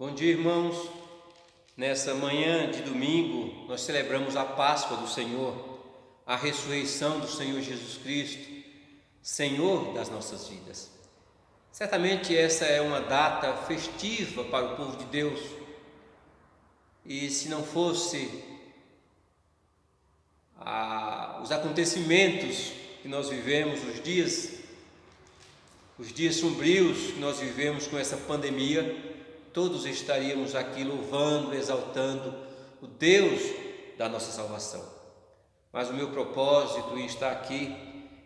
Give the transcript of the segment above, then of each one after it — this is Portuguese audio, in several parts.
Bom dia, irmãos. Nessa manhã de domingo, nós celebramos a Páscoa do Senhor, a ressurreição do Senhor Jesus Cristo, Senhor das nossas vidas. Certamente essa é uma data festiva para o povo de Deus, e se não fosse os acontecimentos que nós vivemos, os dias sombrios que nós vivemos com essa pandemia, todos estaríamos aqui louvando, exaltando o Deus da nossa salvação. Mas o meu propósito em estar aqui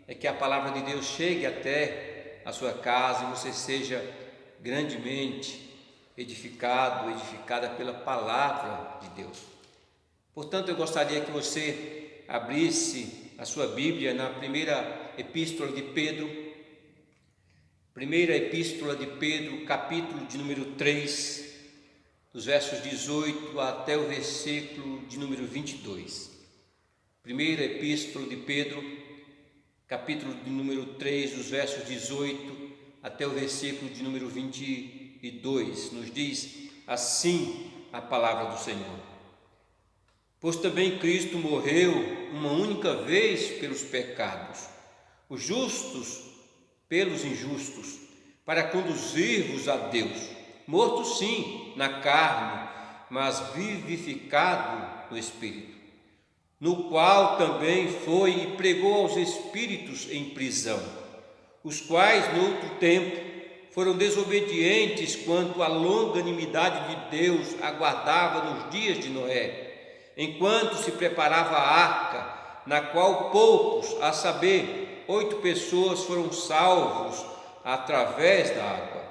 é que a palavra de Deus chegue até a sua casa e você seja grandemente edificada pela palavra de Deus. Portanto, eu gostaria que você abrisse a sua Bíblia na primeira epístola de Pedro, capítulo de número 3, dos versos 18 até o versículo de número 22. Primeira epístola de Pedro, capítulo de número 3, dos versos 18 até o versículo de número 22, nos diz assim a palavra do Senhor: Pois também Cristo morreu uma única vez pelos pecados, os justos pelos injustos, para conduzir-vos a Deus, morto sim na carne, mas vivificado no Espírito, no qual também foi e pregou aos espíritos em prisão, os quais no outro tempo foram desobedientes quanto à longanimidade de Deus aguardava nos dias de Noé, enquanto se preparava a arca, na qual poucos, a saber, 8 pessoas foram salvos através da água,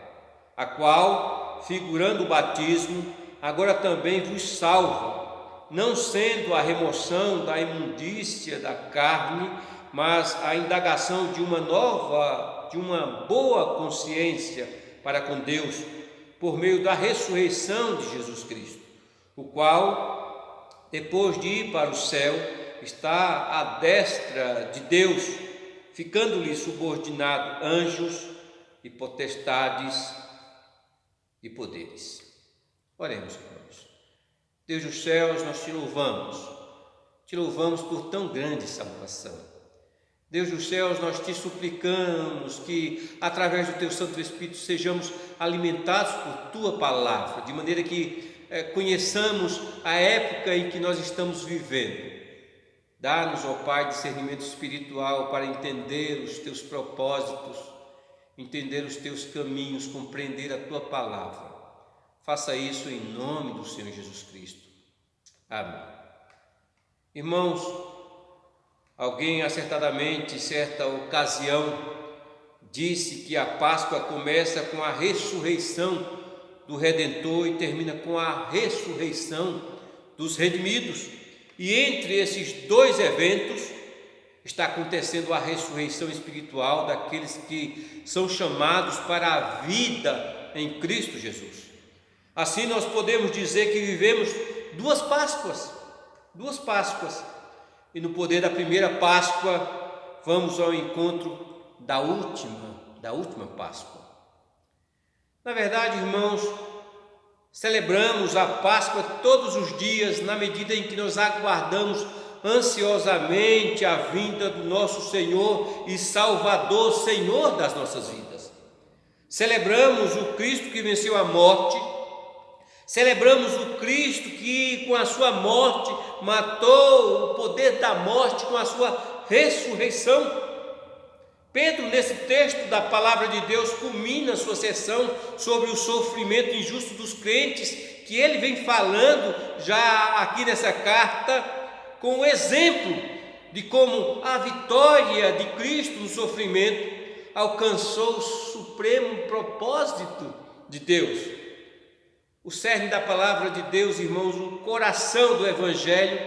a qual, figurando o batismo, agora também vos salva, não sendo a remoção da imundícia da carne, mas a indagação de uma boa consciência para com Deus, por meio da ressurreição de Jesus Cristo, o qual, depois de ir para o céu, está à destra de Deus, ficando-lhe subordinado anjos e potestades e poderes. Oremos, irmãos. Deus dos céus, nós te louvamos por tão grande salvação. Deus dos céus, nós te suplicamos que, através do teu Santo Espírito, sejamos alimentados por tua palavra, de maneira que conheçamos a época em que nós estamos vivendo. Dá-nos, ó Pai, discernimento espiritual para entender os teus propósitos, entender os teus caminhos, compreender a tua palavra. Faça isso em nome do Senhor Jesus Cristo. Amém. Irmãos, alguém acertadamente, certa ocasião, disse que a Páscoa começa com a ressurreição do Redentor e termina com a ressurreição dos redimidos. E entre esses dois eventos está acontecendo a ressurreição espiritual daqueles que são chamados para a vida em Cristo Jesus. Assim nós podemos dizer que vivemos duas Páscoas. E no poder da primeira Páscoa vamos ao encontro da última Páscoa. Na verdade, irmãos, celebramos a Páscoa todos os dias, na medida em que nós aguardamos ansiosamente a vinda do nosso Senhor e Salvador, Senhor das nossas vidas. Celebramos o Cristo que venceu a morte, celebramos o Cristo que, com a sua morte, matou o poder da morte com a sua ressurreição. Pedro, nesse texto da palavra de Deus, culmina sua sessão sobre o sofrimento injusto dos crentes, que ele vem falando já aqui nessa carta, com o exemplo de como a vitória de Cristo no sofrimento alcançou o supremo propósito de Deus. O cerne da palavra de Deus, irmãos, o coração do Evangelho,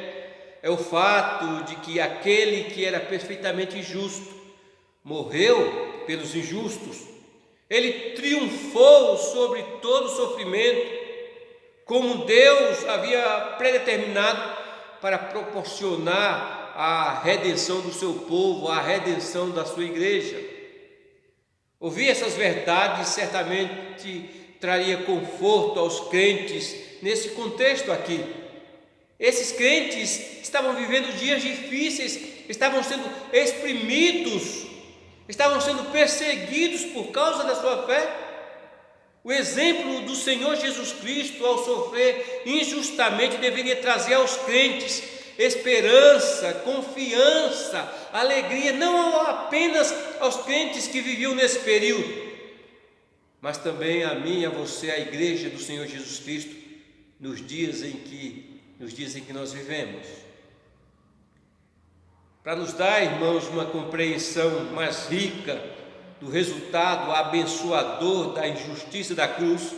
é o fato de que aquele que era perfeitamente justo morreu pelos injustos. Ele triunfou sobre todo o sofrimento, como Deus havia predeterminado para proporcionar a redenção do seu povo, a redenção da sua igreja. Ouvir essas verdades certamente traria conforto aos crentes nesse contexto aqui. Esses crentes estavam vivendo dias difíceis, estavam sendo exprimidos, estavam sendo perseguidos por causa da sua fé. O exemplo do Senhor Jesus Cristo ao sofrer injustamente deveria trazer aos crentes esperança, confiança, alegria, não apenas aos crentes que viviam nesse período, mas também a mim e a você, a igreja do Senhor Jesus Cristo, nos dias em que nós vivemos. Para nos dar, irmãos, uma compreensão mais rica do resultado abençoador da injustiça da cruz,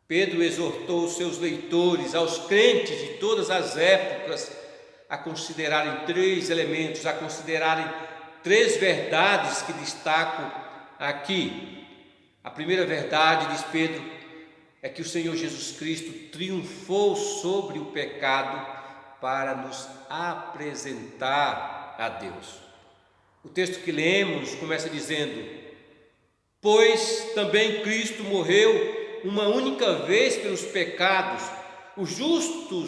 Pedro exortou os seus leitores, aos crentes de todas as épocas, a considerarem três elementos, a considerarem três verdades que destaco aqui. A primeira verdade, diz Pedro, é que o Senhor Jesus Cristo triunfou sobre o pecado para nos apresentar a Deus. O texto que lemos começa dizendo: pois também Cristo morreu uma única vez pelos pecados, o justo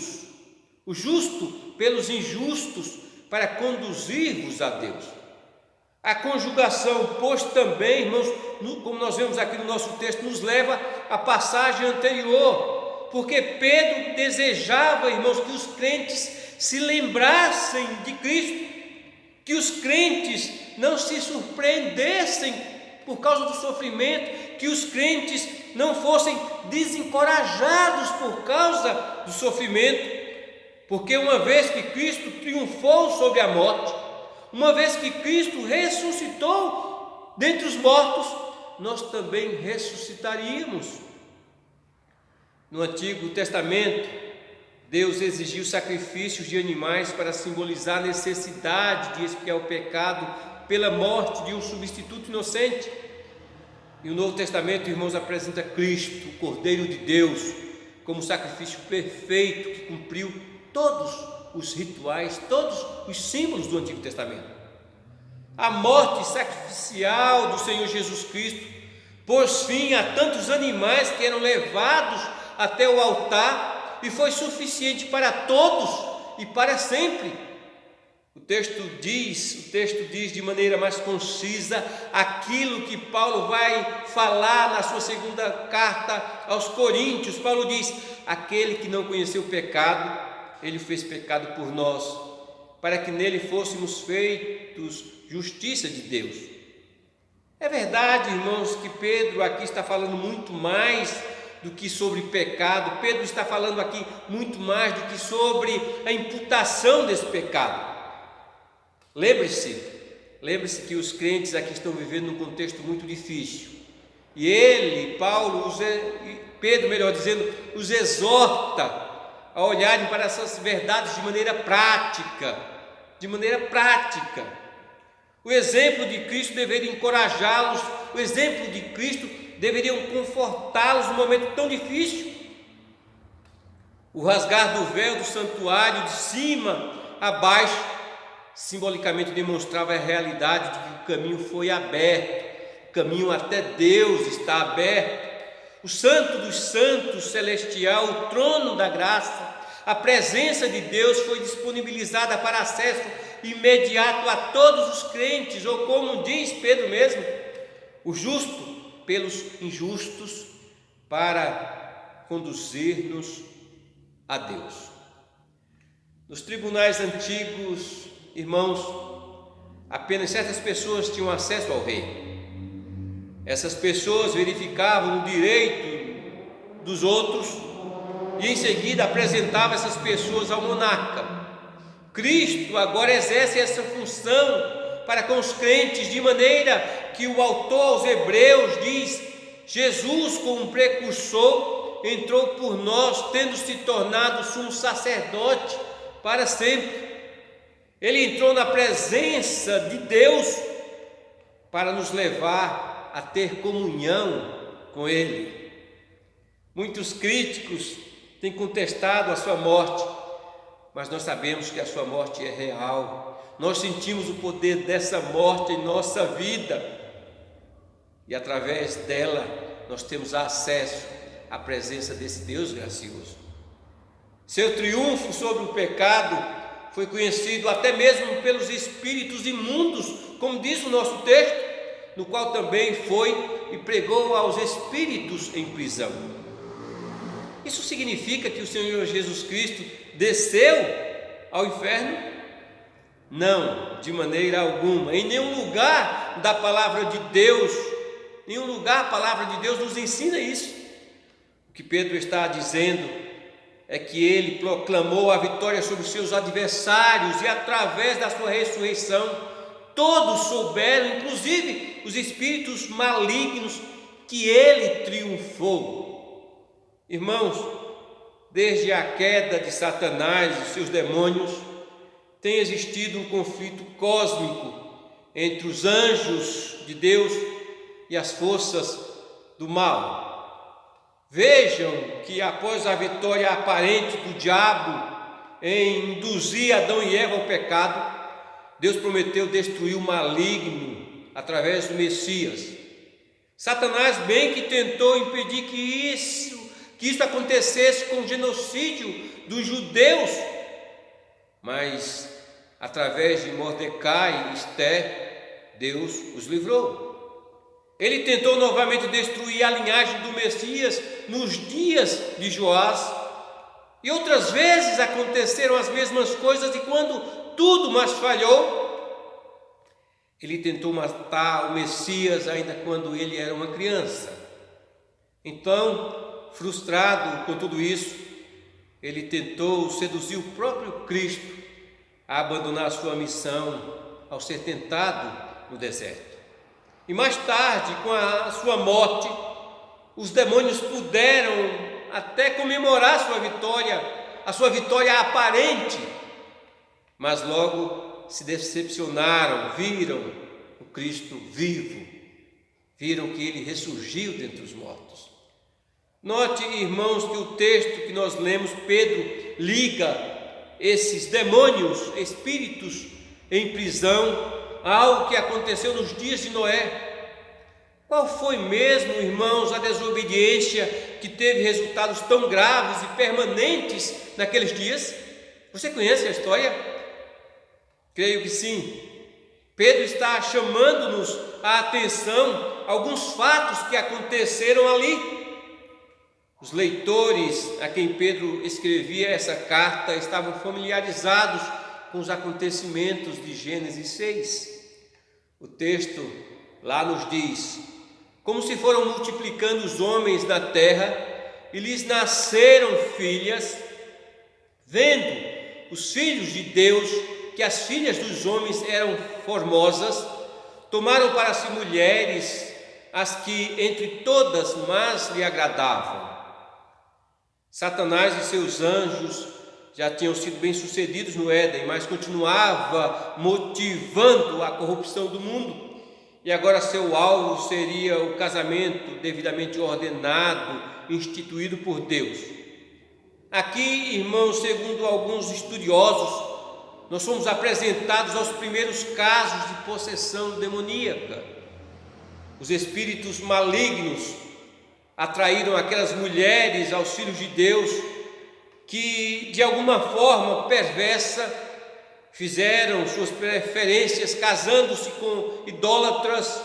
pelos injustos, para conduzir-vos a Deus. A conjugação, pois também, irmãos, como nós vemos aqui no nosso texto, nos leva à passagem anterior, porque Pedro desejava, irmãos, que os crentes se lembrassem de Cristo, que os crentes não se surpreendessem por causa do sofrimento, que os crentes não fossem desencorajados por causa do sofrimento, porque uma vez que Cristo triunfou sobre a morte, uma vez que Cristo ressuscitou dentre os mortos, nós também ressuscitaríamos. No Antigo Testamento, Deus exigiu sacrifícios de animais para simbolizar a necessidade de expiar o pecado pela morte de um substituto inocente. E o Novo Testamento, irmãos, apresenta Cristo, o Cordeiro de Deus, como sacrifício perfeito que cumpriu todos os rituais, todos os símbolos do Antigo Testamento. A morte sacrificial do Senhor Jesus Cristo pôs fim a tantos animais que eram levados até o altar e foi suficiente para todos e para sempre. O texto diz de maneira mais concisa aquilo que Paulo vai falar na sua segunda carta aos Coríntios. Paulo diz: aquele que não conheceu o pecado, ele fez pecado por nós, para que nele fôssemos feitos justiça de Deus. É verdade, irmãos, que Pedro aqui está falando muito mais do que sobre pecado. Pedro está falando aqui muito mais do que sobre a imputação desse pecado. Lembre-se que os crentes aqui estão vivendo num contexto muito difícil. E Pedro, melhor dizendo, os exorta a olharem para essas verdades de maneira prática. O exemplo de Cristo deveria encorajá-los, o exemplo de Cristo deveria confortá-los num momento tão difícil. O rasgar do véu do santuário de cima a baixo simbolicamente demonstrava a realidade de que o caminho foi aberto, o caminho até Deus está aberto. O Santo dos Santos celestial, o trono da graça, a presença de Deus foi disponibilizada para acesso imediato a todos os crentes, ou como diz Pedro mesmo, o justo pelos injustos, para conduzir-nos a Deus. Nos tribunais antigos, irmãos, apenas certas pessoas tinham acesso ao rei. Essas pessoas verificavam o direito dos outros e em seguida apresentavam essas pessoas ao monarca. Cristo agora exerce essa função para com os crentes, de maneira que o autor aos Hebreus diz: Jesus, como precursor, entrou por nós, tendo se tornado sumo sacerdote para sempre. Ele entrou na presença de Deus para nos levar a ter comunhão com Ele. Muitos críticos têm contestado a sua morte, mas nós sabemos que a sua morte é real. Nós sentimos o poder dessa morte em nossa vida e através dela nós temos acesso à presença desse Deus gracioso. Seu triunfo sobre o pecado foi conhecido até mesmo pelos espíritos imundos, como diz o nosso texto, no qual também foi e pregou aos espíritos em prisão. Isso significa que o Senhor Jesus Cristo desceu ao inferno? Não, de maneira alguma. Em nenhum lugar da palavra de Deus, nenhum lugar a palavra de Deus nos ensina isso. O que Pedro está dizendo é que ele proclamou a vitória sobre os seus adversários e através da sua ressurreição, todos souberam, inclusive os espíritos malignos, que ele triunfou. Irmãos, desde a queda de Satanás e seus demônios, tem existido um conflito cósmico entre os anjos de Deus e as forças do mal. Vejam que após a vitória aparente do diabo em induzir Adão e Eva ao pecado, Deus prometeu destruir o maligno através do Messias. Satanás bem que tentou impedir que isso acontecesse com o genocídio dos judeus, mas através de Mordecai e Esté, Deus os livrou. Ele tentou novamente destruir a linhagem do Messias nos dias de Joás, e outras vezes aconteceram as mesmas coisas, e quando tudo mais falhou, ele tentou matar o Messias ainda quando ele era uma criança. Então, frustrado com tudo isso, ele tentou seduzir o próprio Cristo a abandonar a sua missão ao ser tentado no deserto. E mais tarde, com a sua morte, os demônios puderam até comemorar a sua vitória aparente, mas logo se decepcionaram, viram o Cristo vivo, viram que ele ressurgiu dentre os mortos. Note, irmãos, que o texto que nós lemos, Pedro liga esses demônios, espíritos em prisão, a algo que aconteceu nos dias de Noé. Qual foi mesmo, irmãos, a desobediência que teve resultados tão graves e permanentes naqueles dias? Você conhece a história? Creio que sim. Pedro está chamando-nos a atenção a alguns fatos que aconteceram ali. Os leitores a quem Pedro escrevia essa carta estavam familiarizados com os acontecimentos de Gênesis 6. O texto lá nos diz: como se foram multiplicando os homens na terra e lhes nasceram filhas, vendo os filhos de Deus que as filhas dos homens eram formosas, tomaram para si mulheres, as que entre todas mais lhe agradavam. Satanás e seus anjos já tinham sido bem-sucedidos no Éden, mas continuava motivando a corrupção do mundo. E agora seu alvo seria o casamento devidamente ordenado, instituído por Deus. Aqui, irmãos, segundo alguns estudiosos, nós somos apresentados aos primeiros casos de possessão demoníaca. Os espíritos malignos atraíram aquelas mulheres aos filhos de Deus que, de alguma forma perversa, fizeram suas preferências, casando-se com idólatras,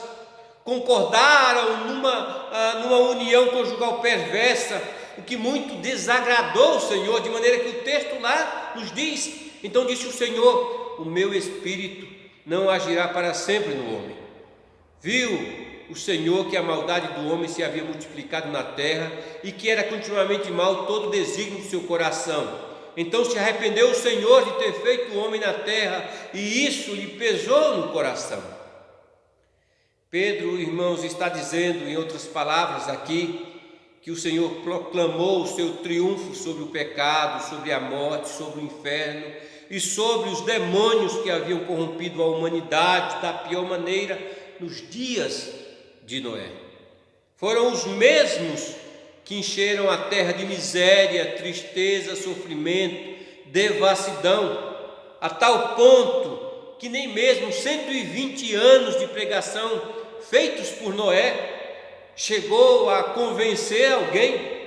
concordaram numa união conjugal perversa, o que muito desagradou o Senhor, de maneira que o texto lá nos diz: então disse o Senhor, o meu espírito não agirá para sempre no homem. Viu o Senhor que a maldade do homem se havia multiplicado na terra e que era continuamente mal todo o desígnio do seu coração. Então se arrependeu o Senhor de ter feito o homem na terra, e isso lhe pesou no coração. Pedro, irmãos, está dizendo, em outras palavras aqui, que o Senhor proclamou o seu triunfo sobre o pecado, sobre a morte, sobre o inferno e sobre os demônios que haviam corrompido a humanidade da pior maneira nos dias de Noé. Foram os mesmos que encheram a terra de miséria, tristeza, sofrimento, devassidão, a tal ponto que nem mesmo 120 anos de pregação feitos por Noé chegou a convencer alguém.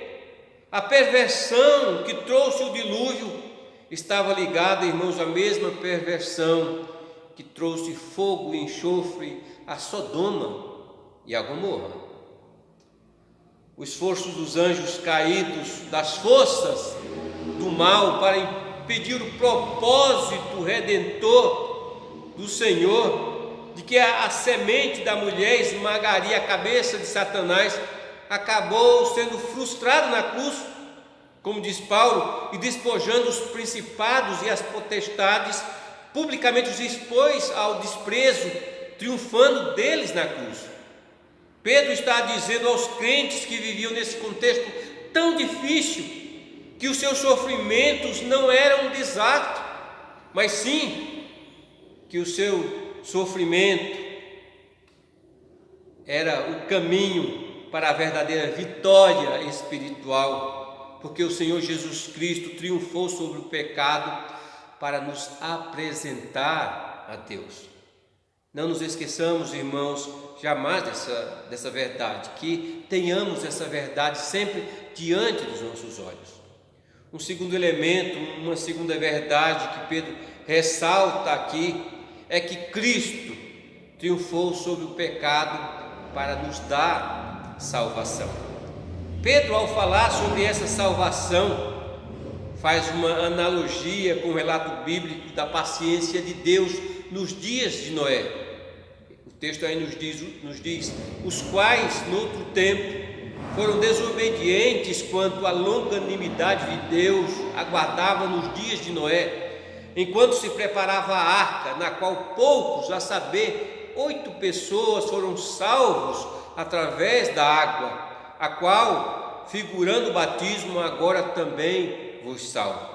A perversão que trouxe o dilúvio estava ligada, irmãos, à mesma perversão que trouxe fogo e enxofre a Sodoma e a Gomorra. O esforço dos anjos caídos, das forças do mal para impedir o propósito redentor do Senhor, de que a semente da mulher esmagaria a cabeça de Satanás, acabou sendo frustrado na cruz, como diz Paulo, e despojando os principados e as potestades, publicamente os expôs ao desprezo, triunfando deles na cruz. Pedro está dizendo aos crentes que viviam nesse contexto tão difícil, que os seus sofrimentos não eram um desastre, mas sim que o seu sofrimento era o caminho para a verdadeira vitória espiritual, porque o Senhor Jesus Cristo triunfou sobre o pecado para nos apresentar a Deus. Não nos esqueçamos, irmãos, jamais dessa verdade, que tenhamos essa verdade sempre diante dos nossos olhos. Um segundo elemento, uma segunda verdade que Pedro ressalta aqui, é que Cristo triunfou sobre o pecado para nos dar salvação. Pedro, ao falar sobre essa salvação, faz uma analogia com o relato bíblico da paciência de Deus nos dias de Noé. O texto aí nos diz os quais, no outro tempo, foram desobedientes quanto à longanimidade de Deus aguardava nos dias de Noé, enquanto se preparava a arca, na qual poucos, a saber, 8 pessoas foram salvos através da água, a qual, figurando o batismo, agora também vos salva.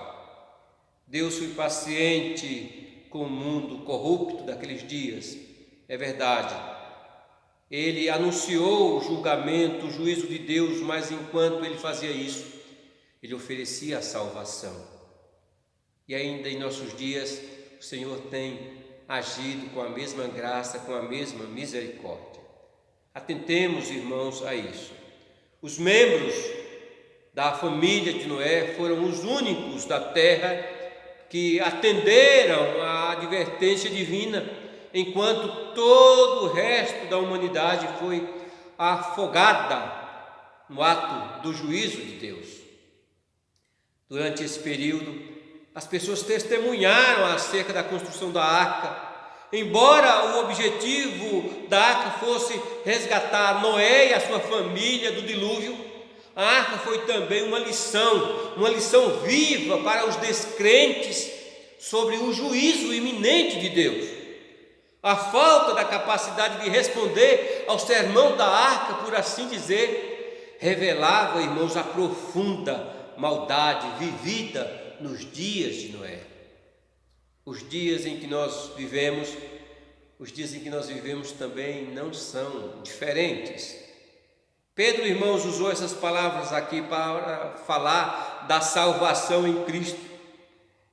Deus foi paciente com o mundo corrupto daqueles dias, é verdade. Ele anunciou o julgamento, o juízo de Deus, mas enquanto ele fazia isso, ele oferecia a salvação. E ainda em nossos dias, o Senhor tem agido com a mesma graça, com a mesma misericórdia. Atentemos, irmãos, a isso. Os membros da família de Noé foram os únicos da terra que atenderam à advertência divina, enquanto todo o resto da humanidade foi afogada no ato do juízo de Deus. Durante esse período, as pessoas testemunharam acerca da construção da arca. Embora o objetivo da arca fosse resgatar Noé e a sua família do dilúvio, a arca foi também uma lição viva para os descrentes sobre o juízo iminente de Deus. A falta da capacidade de responder ao sermão da arca, por assim dizer, revelava, irmãos, a profunda maldade vivida nos dias de Noé. Os dias em que nós vivemos também não são diferentes. Pedro, irmãos, usou essas palavras aqui para falar da salvação em Cristo.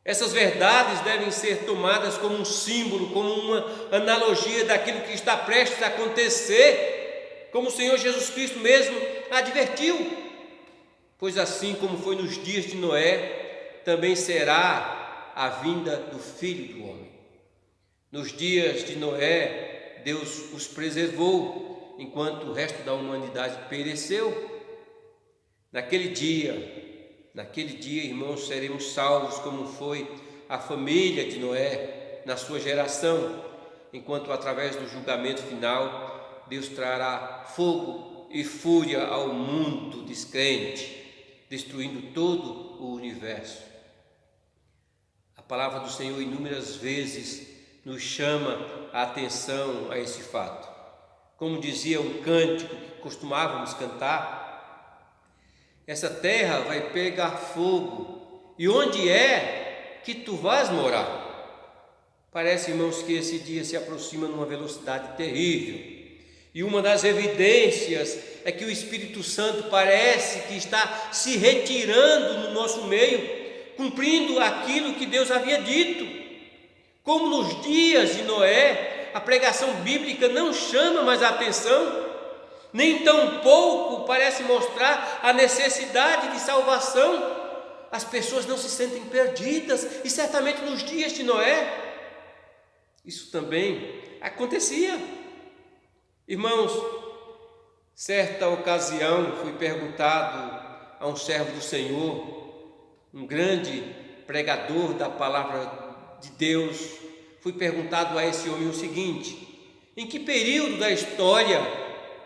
Essas verdades devem ser tomadas como um símbolo, como uma analogia daquilo que está prestes a acontecer, como o Senhor Jesus Cristo mesmo advertiu. Pois assim como foi nos dias de Noé, também será a vinda do Filho do Homem. Nos dias de Noé, Deus os preservou, enquanto o resto da humanidade pereceu. Naquele dia, irmãos, seremos salvos, como foi a família de Noé na sua geração, enquanto através do julgamento final, Deus trará fogo e fúria ao mundo descrente, destruindo todo o universo. A palavra do Senhor inúmeras vezes nos chama a atenção a esse fato. Como dizia um cântico que costumávamos cantar, essa terra vai pegar fogo, e onde é que tu vais morar? Parece, irmãos, que esse dia se aproxima numa velocidade terrível. E uma das evidências é que o Espírito Santo parece que está se retirando no nosso meio, cumprindo aquilo que Deus havia dito. Como nos dias de Noé, a pregação bíblica não chama mais a atenção, nem tampouco parece mostrar a necessidade de salvação. As pessoas não se sentem perdidas, e certamente nos dias de Noé, isso também acontecia. Irmãos, certa ocasião fui perguntado a um servo do Senhor, um grande pregador da palavra de Deus, fui perguntado a esse homem o seguinte: em que período da história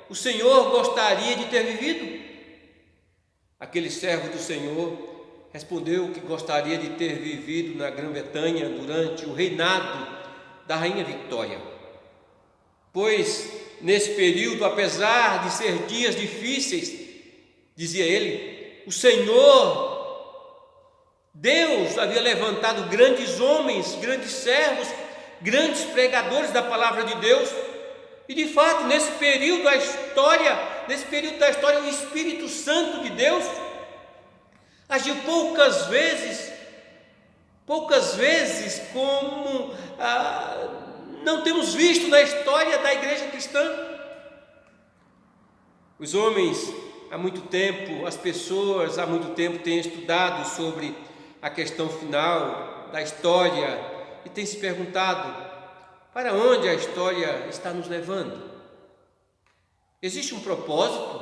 o Senhor gostaria de ter vivido? Aquele servo do Senhor respondeu que gostaria de ter vivido na Grã-Bretanha durante o reinado da Rainha Vitória, pois nesse período, apesar de ser dias difíceis, dizia ele, o Senhor Deus havia levantado grandes homens, grandes servos, grandes pregadores da palavra de Deus, e de fato nesse período da história, o Espírito Santo de Deus agiu poucas vezes como não temos visto na história da igreja cristã. Os homens há muito tempo, as pessoas há muito tempo têm estudado sobre a questão final da história e têm se perguntado: para onde a história está nos levando? Existe um propósito?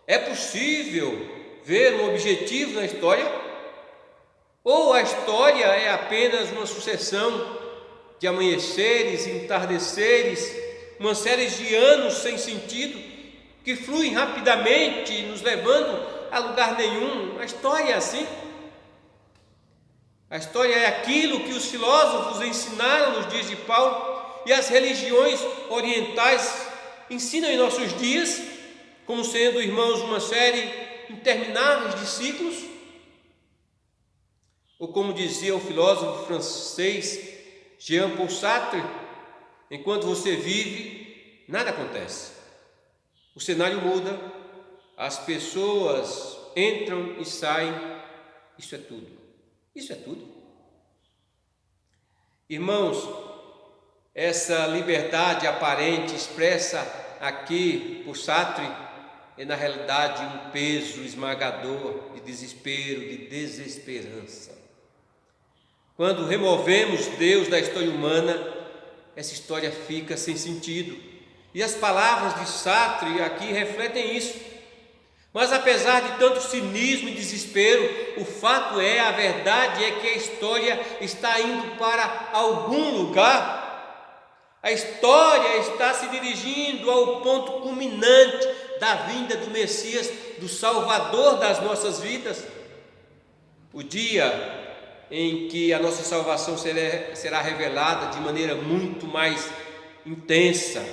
É possível ver um objetivo na história? Ou a história é apenas uma sucessão de amanheceres, entardeceres, uma série de anos sem sentido que fluem rapidamente, nos levando a lugar nenhum? A história é assim. A história é aquilo que os filósofos ensinaram nos dias de Paulo e as religiões orientais ensinam em nossos dias, como sendo, irmãos, uma série interminável de ciclos. Ou como dizia o filósofo francês Jean-Paul Sartre, enquanto você vive, nada acontece. O cenário muda, as pessoas entram e saem, isso é tudo. Isso é tudo. Irmãos, essa liberdade aparente expressa aqui por Sartre é na realidade um peso esmagador de desespero, de desesperança. Quando removemos Deus da história humana, essa história fica sem sentido. E as palavras de Sartre aqui refletem isso. Mas apesar de tanto cinismo e desespero, o fato é, a verdade é que a história está indo para algum lugar. A história está se dirigindo ao ponto culminante da vinda do Messias, do Salvador das nossas vidas. O dia em que a nossa salvação será revelada de maneira muito mais intensa,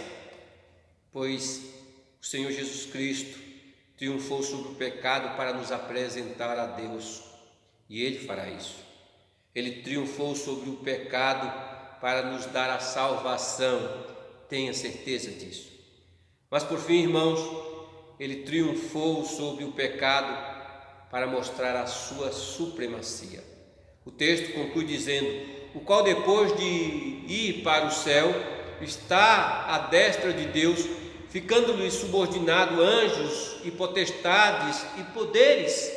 pois o Senhor Jesus Cristo triunfou sobre o pecado para nos apresentar a Deus, e Ele fará isso. Ele triunfou sobre o pecado para nos dar a salvação, tenha certeza disso. Mas por fim, irmãos, Ele triunfou sobre o pecado para mostrar a sua supremacia. O texto conclui dizendo: o qual depois de ir para o céu, está à destra de Deus, ficando-lhe subordinado anjos e potestades e poderes.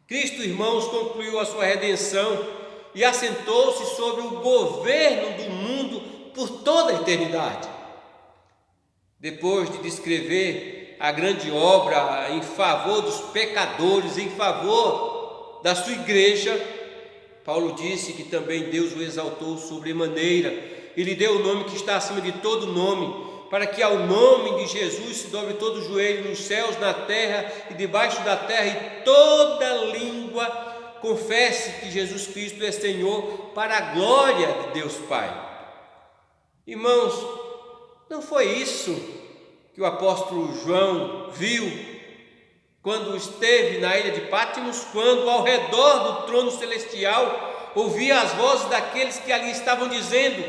Cristo, irmãos, concluiu a sua redenção e assentou-se sobre o governo do mundo por toda a eternidade. Depois de descrever a grande obra em favor dos pecadores, em favor da sua igreja, Paulo disse que também Deus o exaltou sobremaneira e lhe deu o nome que está acima de todo nome, para que ao nome de Jesus se dobre todo o joelho nos céus, na terra e debaixo da terra, e toda língua confesse que Jesus Cristo é Senhor, para a glória de Deus Pai. Irmãos, não foi isso que o apóstolo João viu quando esteve na ilha de Patmos, quando ao redor do trono celestial ouvia as vozes daqueles que ali estavam dizendo: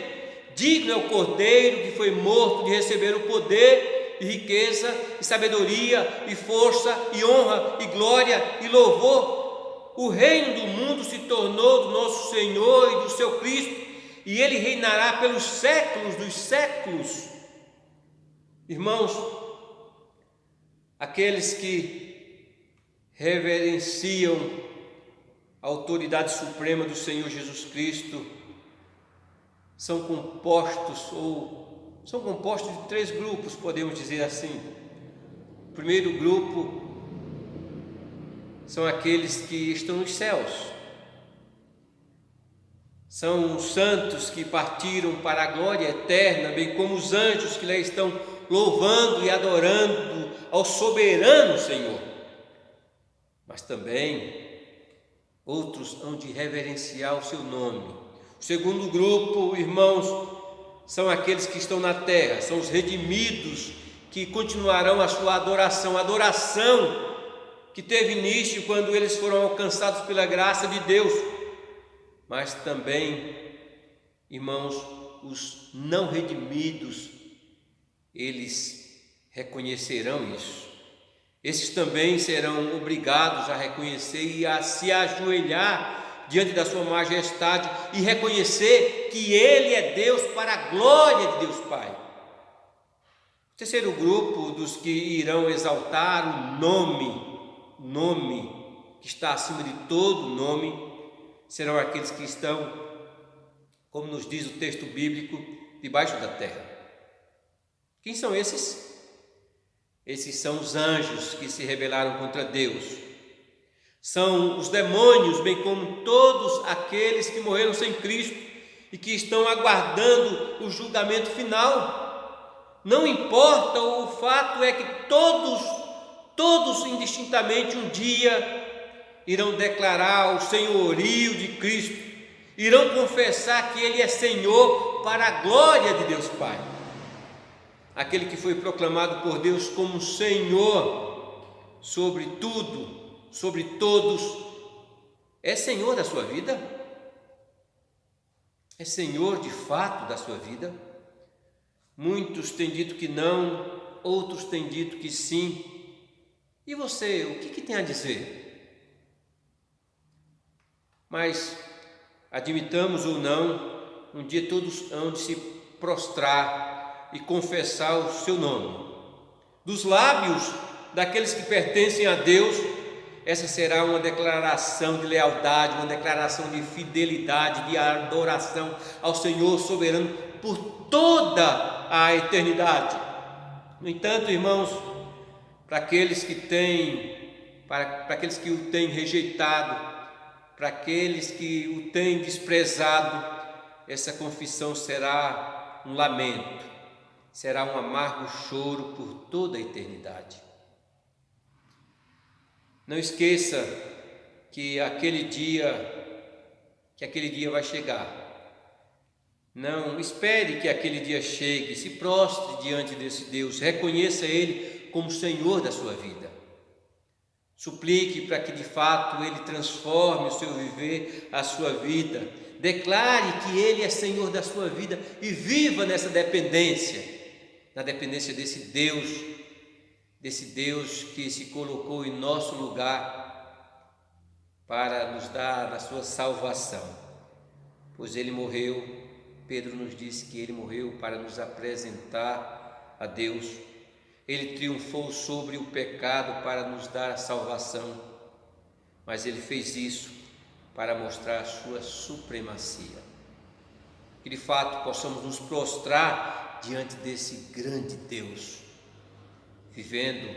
digno é o Cordeiro que foi morto de receber o poder e riqueza e sabedoria e força e honra e glória e louvor. O reino do mundo se tornou do nosso Senhor e do seu Cristo, e Ele reinará pelos séculos dos séculos. Irmãos, aqueles que reverenciam a autoridade suprema do Senhor Jesus Cristo, são compostos de 3 grupos, podemos dizer assim. O primeiro grupo são aqueles que estão nos céus, são os santos que partiram para a glória eterna, bem como os anjos que lá estão louvando e adorando ao soberano Senhor. Mas também outros hão de reverenciar o seu nome. O segundo grupo, irmãos, são aqueles que estão na terra, são os redimidos que continuarão a sua adoração, que teve início quando eles foram alcançados pela graça de Deus. Mas também, irmãos, os não redimidos, eles reconhecerão isso. Esses também serão obrigados a reconhecer e a se ajoelhar diante da sua majestade e reconhecer que Ele é Deus para a glória de Deus Pai. O terceiro grupo dos que irão exaltar o nome que está acima de todo nome, serão aqueles que estão, como nos diz o texto bíblico, debaixo da terra. Quem são esses? Esses são os anjos que se rebelaram contra Deus. São os demônios, bem como todos aqueles que morreram sem Cristo e que estão aguardando o julgamento final. Não importa, o fato é que todos indistintamente um dia irão declarar o senhorio de Cristo, irão confessar que Ele é Senhor para a glória de Deus Pai. Aquele que foi proclamado por Deus como Senhor sobre tudo, sobre todos, é Senhor da sua vida? É Senhor de fato da sua vida? Muitos têm dito que não, outros têm dito que sim. E você, o que tem a dizer? Mas, admitamos ou não, um dia todos hão de se prostrar e confessar o seu nome. Dos lábios daqueles que pertencem a Deus, essa será uma declaração de lealdade, uma declaração de fidelidade, de adoração ao Senhor soberano por toda a eternidade. No entanto, irmãos, para aqueles que o têm rejeitado, para aqueles que o têm desprezado, essa confissão será um lamento, será um amargo choro por toda a eternidade. Não esqueça que aquele dia vai chegar. Não espere que aquele dia chegue, se prostre diante desse Deus, reconheça Ele como Senhor da sua vida. Suplique para que de fato Ele transforme o seu viver, a sua vida. Declare que Ele é Senhor da sua vida e viva nessa dependência, na dependência desse Deus que se colocou em nosso lugar para nos dar a sua salvação. Pois Ele morreu, Pedro nos disse que Ele morreu para nos apresentar a Deus. Ele triunfou sobre o pecado para nos dar a salvação, mas Ele fez isso para mostrar a sua supremacia. Que de fato possamos nos prostrar diante desse grande Deus, vivendo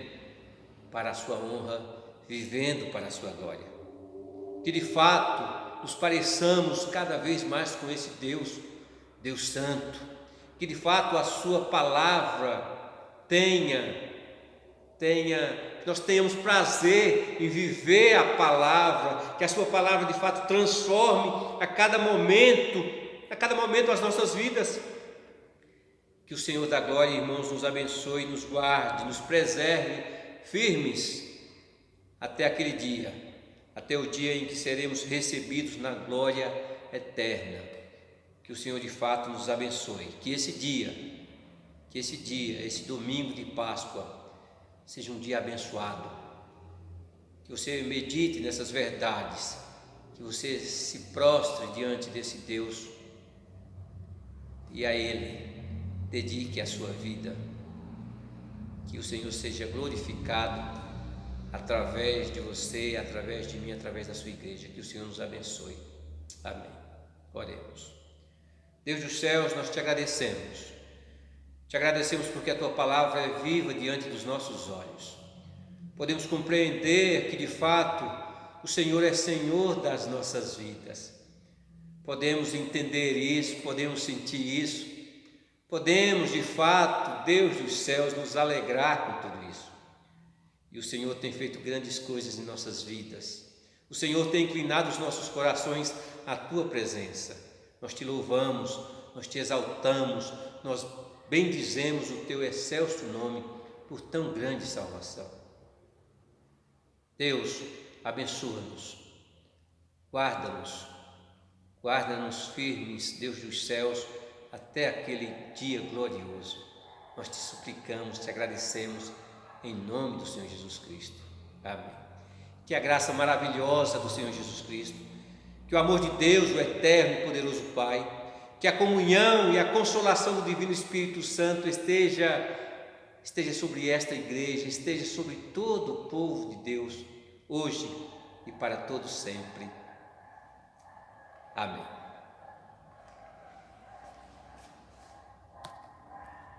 para a sua honra, vivendo para a sua glória. Que de fato nos pareçamos cada vez mais com esse Deus Santo. Que de fato a sua palavra que nós tenhamos prazer em viver a palavra, que a sua palavra de fato transforme a cada momento as nossas vidas. Que o Senhor da glória, irmãos, nos abençoe, nos guarde, nos preserve firmes até aquele dia, até o dia em que seremos recebidos na glória eterna. Que o Senhor de fato nos abençoe, que esse dia, esse domingo de Páscoa, seja um dia abençoado, que você medite nessas verdades, que você se prostre diante desse Deus e a Ele dedique a sua vida, Que o Senhor seja glorificado através de você, através de mim, através da sua igreja. Que o Senhor nos abençoe. Amém. Oremos. Deus dos céus, nós te agradecemos. Te agradecemos porque a tua palavra é viva diante dos nossos olhos. Podemos compreender que de fato o Senhor é Senhor das nossas vidas. Podemos entender isso, podemos sentir isso. Podemos de fato, Deus dos céus, nos alegrar com tudo isso. E o Senhor tem feito grandes coisas em nossas vidas. O Senhor tem inclinado os nossos corações à tua presença. Nós te louvamos, nós te exaltamos, nós bendizemos o teu excelso nome por tão grande salvação. Deus, abençoa-nos, guarda-nos firmes, Deus dos céus, até aquele dia glorioso. Nós te suplicamos, te agradecemos, em nome do Senhor Jesus Cristo. Amém. Que a graça maravilhosa do Senhor Jesus Cristo, que o amor de Deus, o eterno e poderoso Pai, que a comunhão e a consolação do Divino Espírito Santo esteja sobre esta igreja, esteja sobre todo o povo de Deus, hoje e para todos sempre. Amém.